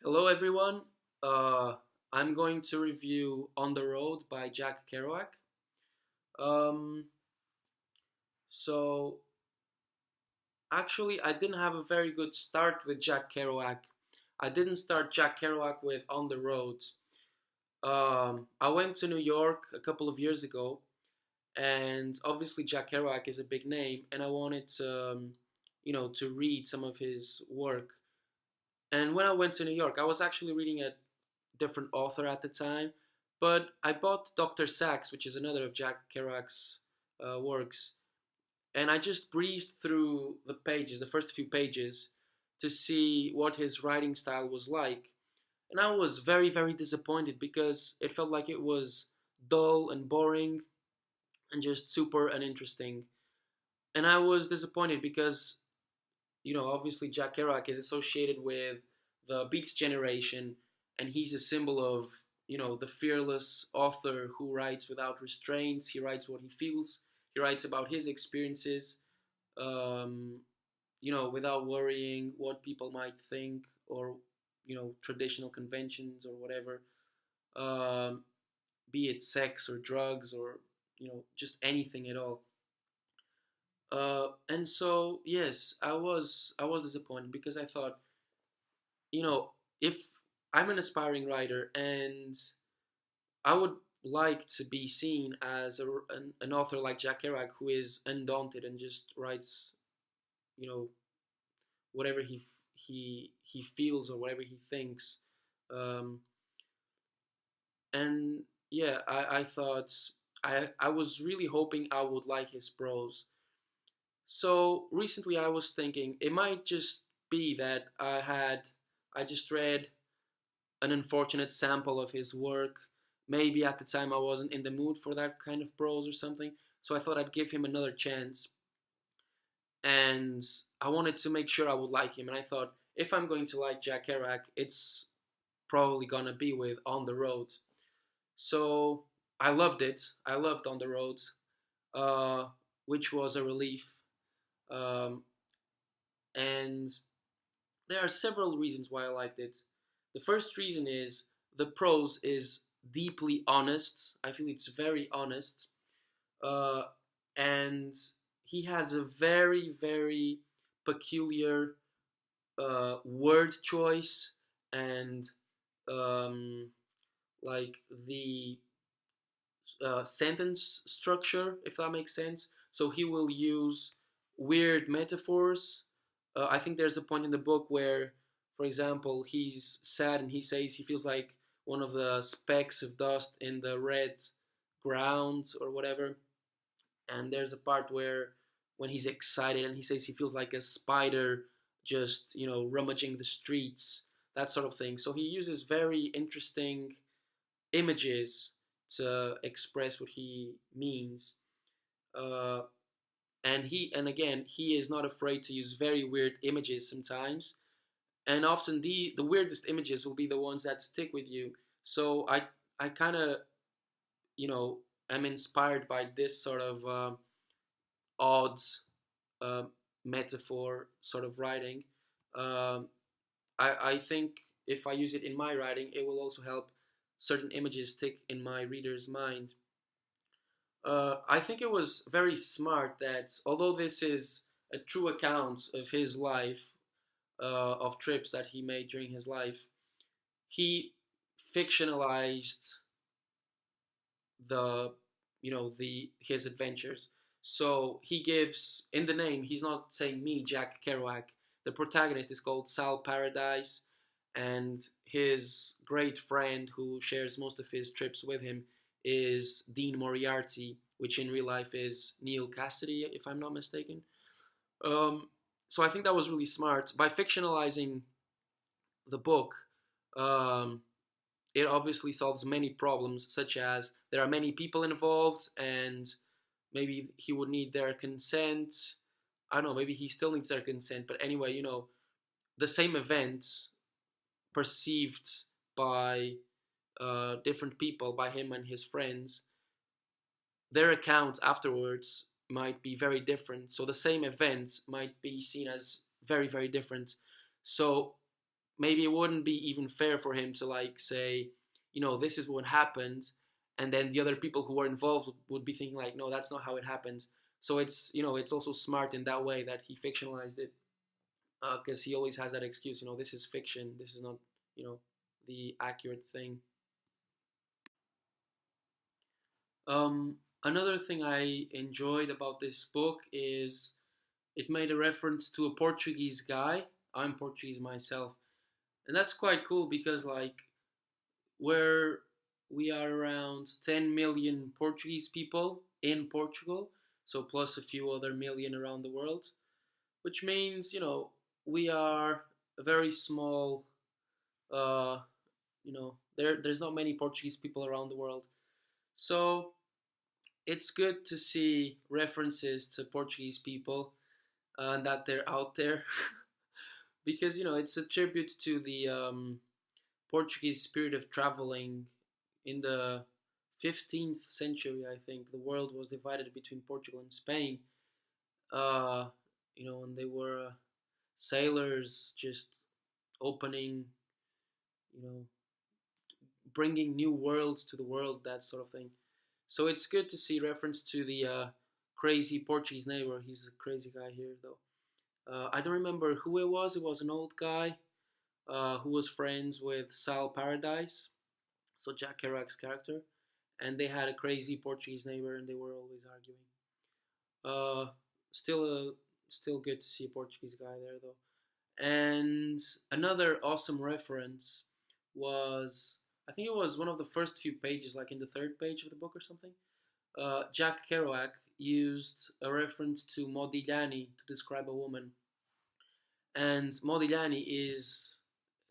Hello, everyone. Uh, I'm going to review On the Road by Jack Kerouac. Um, so, actually, I didn't have a very good start with Jack Kerouac. I didn't start Jack Kerouac with On the Road. I went to New York a couple of years ago, and obviously Jack Kerouac is a big name, and I wanted to, to read some of his work. And when I went to New York, I was actually reading a different author at the time, but I bought Dr. Sachs, which is another of Jack Kerouac's works, and I just breezed through the pages, the first few pages, to see what his writing style was like. And I was very, very disappointed because it felt like it was dull and boring and just super uninteresting. And I was disappointed because, obviously Jack Kerouac is associated with the Beats generation, and he's a symbol of, the fearless author who writes without restraints. He writes what he feels. He writes about his experiences, um, without worrying what people might think or, traditional conventions or whatever, um, be it sex or drugs or, just anything at all. And so yes, I was disappointed because I thought, if I'm an aspiring writer and I would like to be seen as an author like Jack Kerouac who is undaunted and just writes, you know, whatever he feels or whatever he thinks, um, and yeah, I thought I was really hoping I would like his prose. So recently I was thinking it might just be that I just read an unfortunate sample of his work. Maybe at the time I wasn't in the mood for that kind of prose or something. So I thought I'd give him another chance. And I wanted to make sure I would like him. And I thought if I'm going to like Jack Kerouac, it's probably gonna be with On the Road. So I loved it. I loved On the Road, uh, which was a relief. Um, and there are several reasons why I liked it. The first reason is the prose is deeply honest. I feel it's very honest. Uh, and he has a very, very peculiar word choice and um, like the sentence structure, if that makes sense. So he will use weird metaphors. I think there's a point in the book where, for example, he's sad and he says he feels like one of the specks of dust in the red ground or whatever. And there's a part where when he's excited and he says he feels like a spider just, rummaging the streets, that sort of thing. So he uses very interesting images to express what he means. Uh, and again, he is not afraid to use very weird images sometimes. And often the weirdest images will be the ones that stick with you. So I kind of, am inspired by this sort of odd uh, metaphor sort of writing. Um, I think if I use it in my writing, it will also help certain images stick in my reader's mind. I think it was very smart that, although this is a true account of his life, of trips that he made during his life, he fictionalized the, the his adventures. So he gives in the name. He's not saying me, Jack Kerouac. The protagonist is called Sal Paradise, and his great friend who shares most of his trips with him is Dean Moriarty, which in real life is Neil Cassidy, if I'm not mistaken. Um, so I think that was really smart by fictionalizing the book. Um, it obviously solves many problems, such as there are many people involved, and maybe he would need their consent. I don't know, maybe he still needs their consent, but anyway, the same events perceived by different people, by him and his friends, their account afterwards might be very different. So the same event might be seen as very, very different. So maybe it wouldn't be even fair for him to like say, this is what happened, and then the other people who were involved would be thinking like, no, that's not how it happened. So it's also smart in that way that he fictionalized it, because he always has that excuse, this is fiction, this is not, the accurate thing. Another thing I enjoyed about this book is it made a reference to a Portuguese guy. I'm Portuguese myself, and that's quite cool because like where we are around 10 million Portuguese people in Portugal, so plus a few other million around the world, which means, we are a very small, there's not many Portuguese people around the world. So it's good to see references to Portuguese people, and that they're out there because, it's a tribute to the Portuguese spirit of traveling in the 15th century. I think the world was divided between Portugal and Spain. Uh, and they were sailors just opening, you know, bringing new worlds to the world, that sort of thing. So it's good to see reference to the crazy Portuguese neighbor. He's a crazy guy here, though. I don't remember who it was. It was an old guy who was friends with Sal Paradise, so Jack Kerouac's character, and they had a crazy Portuguese neighbor, and they were always arguing. Uh, still good to see a Portuguese guy there, though. And another awesome reference was, I think it was one of the first few pages, like in the third page of the book or something. Jack Kerouac used a reference to Modigliani to describe a woman. And Modigliani is,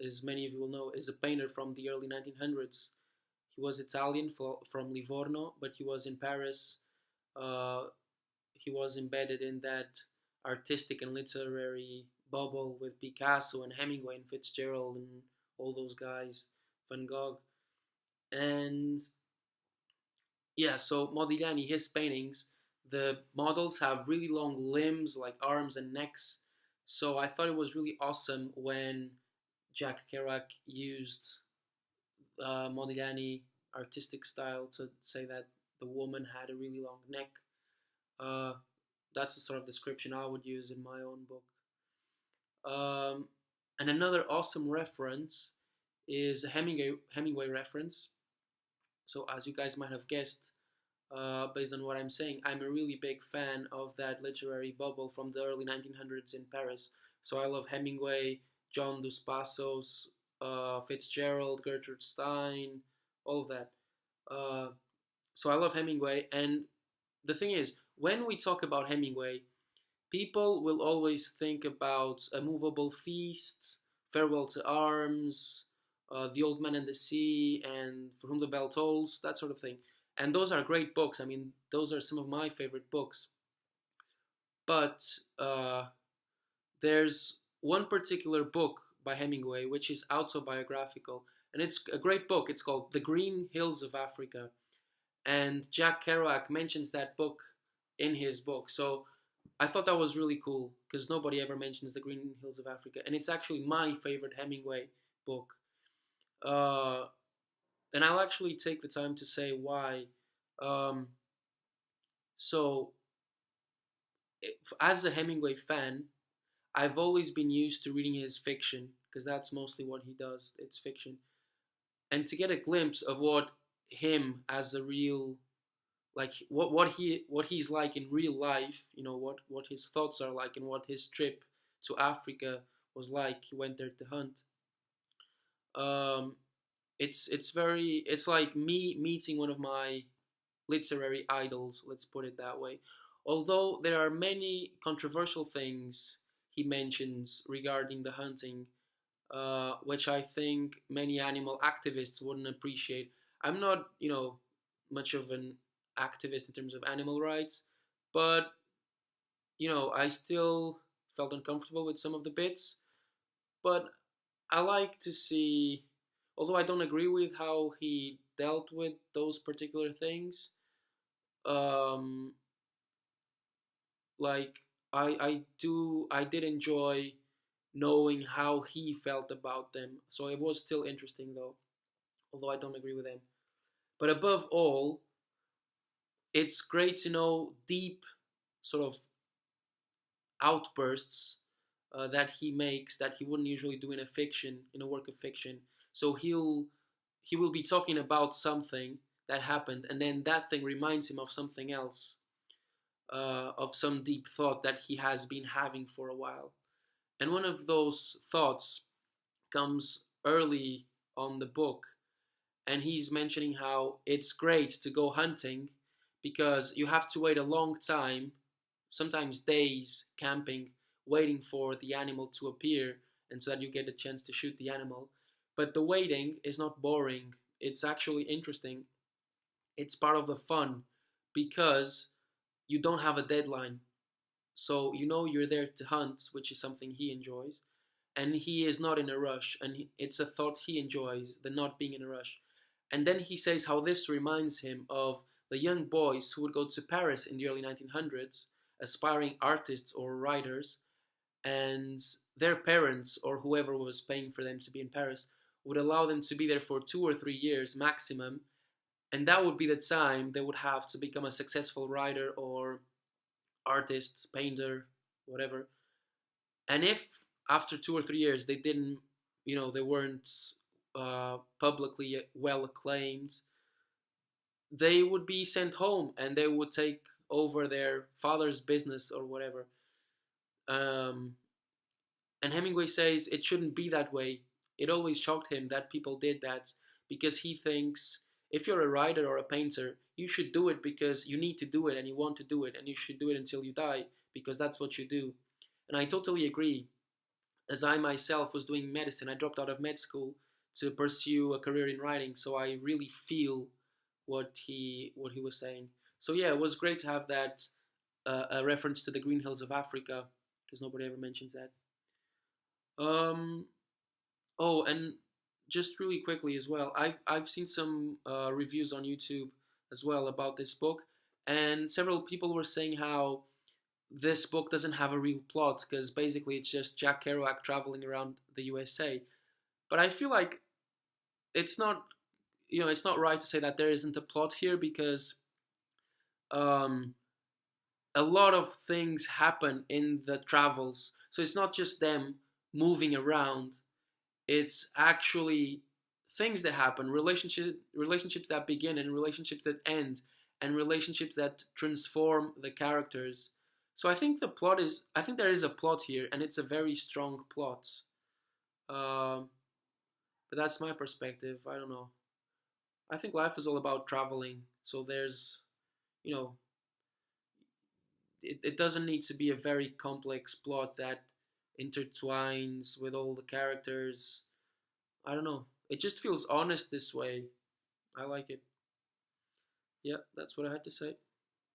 as many of you will know, is a painter from the early 1900s. He was Italian from Livorno, but he was in Paris. Uh, he was embedded in that artistic and literary bubble with Picasso and Hemingway and Fitzgerald and all those guys, Van Gogh. And yeah, so Modigliani, his paintings, the models have really long limbs, like arms and necks. So I thought it was really awesome when Jack Kerouac used Modigliani artistic style to say that the woman had a really long neck. Uh, that's the sort of description I would use in my own book. Um, and another awesome reference is a Hemingway reference. So as you guys might have guessed, based on what I'm saying, I'm a really big fan of that literary bubble from the early 1900s in Paris. So I love Hemingway, John Dos Passos, Fitzgerald, Gertrude Stein, all of that. Uh, so I love Hemingway, and the thing is, when we talk about Hemingway, people will always think about A Movable Feast, Farewell to Arms, The Old Man and the Sea, and For Whom the Bell Tolls, that sort of thing. And those are great books. I mean, those are some of my favorite books. But there's one particular book by Hemingway which is autobiographical, and it's a great book. It's called The Green Hills of Africa. And Jack Kerouac mentions that book in his book. So I thought that was really cool because nobody ever mentions The Green Hills of Africa, and it's actually my favorite Hemingway book. Uh, and I'll actually take the time to say why. Um, so, as a Hemingway fan, I've always been used to reading his fiction because that's mostly what he does. It's fiction, and to get a glimpse of what him as a real, like what he's like in real life, what his thoughts are like and what his trip to Africa was like. He went there to hunt. um it's like me meeting one of my literary idols, let's put it that way. Although there are many controversial things he mentions regarding the hunting, which I think many animal activists wouldn't appreciate. I'm not, much of an activist in terms of animal rights, but I still felt uncomfortable with some of the bits. But I like to see, although I don't agree with how he dealt with those particular things, um, like I did enjoy knowing how he felt about them. So it was still interesting though, although I don't agree with him. But above all, it's great to know deep sort of outbursts that he makes that he wouldn't usually do in a fiction, in a work of fiction. So he will be talking about something that happened, and then that thing reminds him of something else, of some deep thought that he has been having for a while. And one of those thoughts comes early on the book, and he's mentioning how it's great to go hunting because you have to wait a long time, sometimes days, camping, waiting for the animal to appear, and so that you get a chance to shoot the animal. But the waiting is not boring, it's actually interesting. It's part of the fun because you don't have a deadline. So you know you're there to hunt, which is something he enjoys, and he is not in a rush, and it's a thought he enjoys, the not being in a rush. And then he says how this reminds him of the young boys who would go to Paris in the early 1900s, aspiring artists or writers, and their parents or whoever was paying for them to be in Paris would allow them to be there for 2 or 3 years maximum, and that would be the time they would have to become a successful writer or artist, painter, whatever. And if after 2 or 3 years they didn't, they weren't publicly well acclaimed, they would be sent home and they would take over their father's business or whatever. Um, and Hemingway says it shouldn't be that way. It always shocked him that people did that because he thinks if you're a writer or a painter, you should do it because you need to do it and you want to do it and you should do it until you die because that's what you do. And I totally agree. As I myself was doing medicine, I dropped out of med school to pursue a career in writing, so I really feel what he was saying. So yeah, it was great to have that a reference to the green hills of Africa because nobody ever mentions that. Um, oh, and just really quickly as well, I've seen some reviews on YouTube as well about this book, and several people were saying how this book doesn't have a real plot because basically it's just Jack Kerouac traveling around the USA. But I feel like it's not, it's not right to say that there isn't a plot here because um, a lot of things happen in the travels. So it's not just them moving around. It's actually things that happen, relationships that begin and relationships that end, and relationships that transform the characters. So I think there is a plot here, and it's a very strong plot. Um, but that's my perspective. I don't know. I think life is all about traveling. So there's, you know, it doesn't need to be a very complex plot that intertwines with all the characters. I don't know. It just feels honest this way. I like it. Yeah, that's what I had to say.